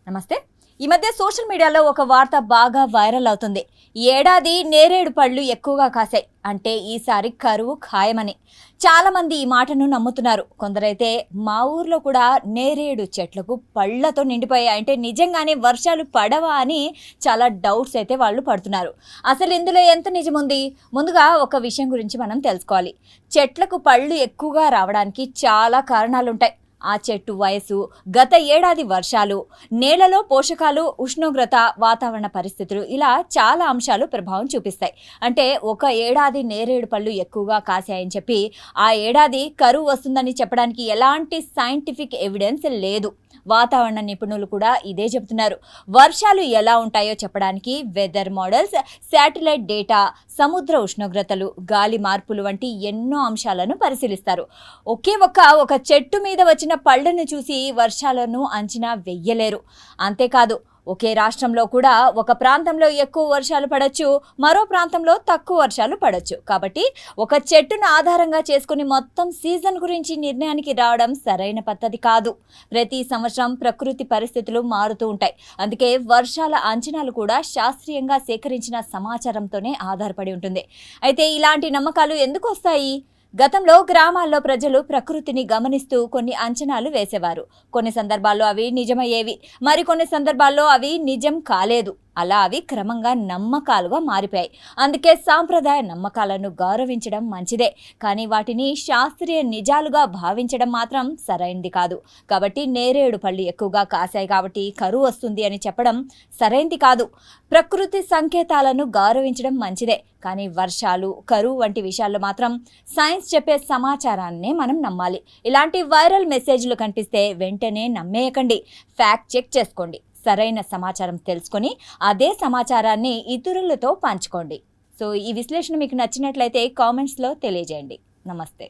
నమస్తే. ఈ మధ్య సోషల్ మీడియాలో ఒక వార్త బాగా వైరల్ అవుతుంది. ఈ ఏడాది నేరేడు పళ్ళు ఎక్కువగా కాసాయి, అంటే ఈసారి కరువు ఖాయమని. చాలా మంది ఈ మాటను నమ్ముతున్నారు. కొందరైతే మా ఊర్లో కూడా నేరేడు చెట్లకు పళ్ళతో నిండిపోయాయి, అంటే నిజంగానే వర్షాలు పడవా అని చాలా డౌట్స్ అయితే వాళ్ళు పడుతున్నారు. అసలు ఇందులో ఎంత నిజముంది? ముందుగా ఒక విషయం గురించి మనం తెలుసుకోవాలి. చెట్లకు పళ్ళు ఎక్కువగా రావడానికి చాలా కారణాలుంటాయి. ఆ చెట్టు వయసు, గత ఏడాది వర్షాలు, నేలలో పోషకాలు, ఉష్ణోగ్రత, వాతావరణ పరిస్థితులు, ఇలా చాలా అంశాలు ప్రభావం చూపిస్తాయి. అంటే ఒక ఏడాది నేరేడు పళ్ళు ఎక్కువగా కాసాయని చెప్పి ఆ ఏడాది కరువు వస్తుందని చెప్పడానికి ఎలాంటి సైంటిఫిక్ ఎవిడెన్స్ లేదు. వాతావరణ నిపుణులు కూడా ఇదే చెబుతున్నారు. వర్షాలు ఎలా ఉంటాయో చెప్పడానికి వెదర్ మోడల్స్, శాటిలైట్ డేటా, సముద్ర ఉష్ణోగ్రతలు, గాలి మార్పులు వంటి ఎన్నో అంశాలను పరిశీలిస్తారు. ఒక చెట్టు మీద వచ్చిన పళ్ళను చూసి వర్షాలను అంచనా వెయ్యలేరు. అంతేకాదు, ఒకే రాష్ట్రంలో కూడా ఒక ప్రాంతంలో ఎక్కువ వర్షాలు పడొచ్చు, మరో ప్రాంతంలో తక్కువ వర్షాలు పడొచ్చు. కాబట్టి ఒక చెట్టును ఆధారంగా చేసుకుని మొత్తం సీజన్ గురించి నిర్ణయానికి రావడం సరైన పద్ధతి కాదు. ప్రతి సంవత్సరం ప్రకృతి పరిస్థితులు మారుతూ ఉంటాయి. అందుకే వర్షాల అంచనాలు కూడా శాస్త్రీయంగా సేకరించిన సమాచారంతోనే ఆధారపడి ఉంటుంది. అయితే ఇలాంటి నమ్మకాలు ఎందుకు వస్తాయి? గతంలో గ్రామాల్లో ప్రజలు ప్రకృతిని గమనిస్తూ కొన్ని అంచనాలు వేసేవారు. కొన్ని సందర్భాల్లో అవి నిజమయ్యేవి, మరికొన్ని సందర్భాల్లో అవి నిజం కాలేదు. అలా అవి క్రమంగా నమ్మకాలుగా మారిపోయాయి. అందుకే సాంప్రదాయ నమ్మకాలను గౌరవించడం మంచిదే, కానీ వాటిని శాస్త్రీయ నిజాలుగా భావించడం మాత్రం సరైనది కాదు. కాబట్టి నేరేడు పళ్ళు ఎక్కువగా కాశాయి కాబట్టి కరువు వస్తుంది అని చెప్పడం సరైనది కాదు. ప్రకృతి సంకేతాలను గౌరవించడం మంచిదే, కానీ వర్షాలు, కరువు వంటి విషయాల్లో మాత్రం సైన్స్ చెప్పే సమాచారాన్నే మనం నమ్మాలి. ఇలాంటి వైరల్ మెసేజ్లు కనిపిస్తే వెంటనే నమ్మేయకండి, ఫ్యాక్ట్ చెక్ చేసుకోండి. సరైన సమాచారం తెలుసుకొని అదే సమాచారాన్ని ఇతరులతో పంచుకోండి. సో ఈ విశ్లేషణ మీకు నచ్చినట్లయితే కామెంట్స్లో తెలియజేయండి. నమస్తే.